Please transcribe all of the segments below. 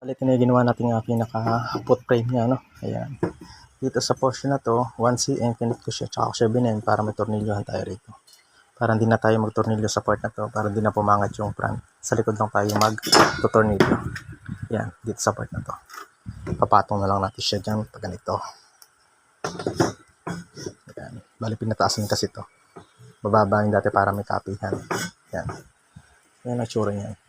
Ito na yung ginawa natin yung pinaka-foot frame niya, no? Ayan. Dito sa portion na to, 1cm, pinit ko siya, tsaka ko siya binin para may tornilyohan tayo rito. Para hindi na tayo magtornilyo sa part na to, para hindi na pumangat yung front. Sa likod lang tayo mag-tornilyo. Yan, dito sa part na to. Papatong na lang natin siya dyan pag ganito. Yan. Bali, pinataas din kasi to. Bababa yung dati para may kapihan. Yan. Yan ang tsura niyan.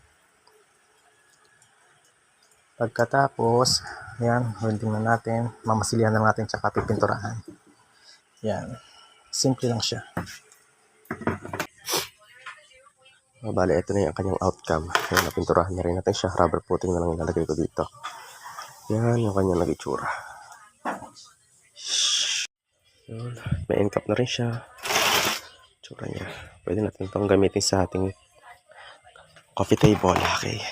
Pagkatapos, yan, welding na natin. Mamasilihan na natin tsaka pipinturahan. Yan. Simple lang siya. Bale, ito na yung kanyang outcome. Yan, napinturahan na rin natin siya. Rubber coating na lang ilalagay ko dito. Yan, yung kanyang nag-itsura. Yan, may end cap na rin siya. Itsura niya. Pwede natin itong gamitin sa ating coffee table. Okay.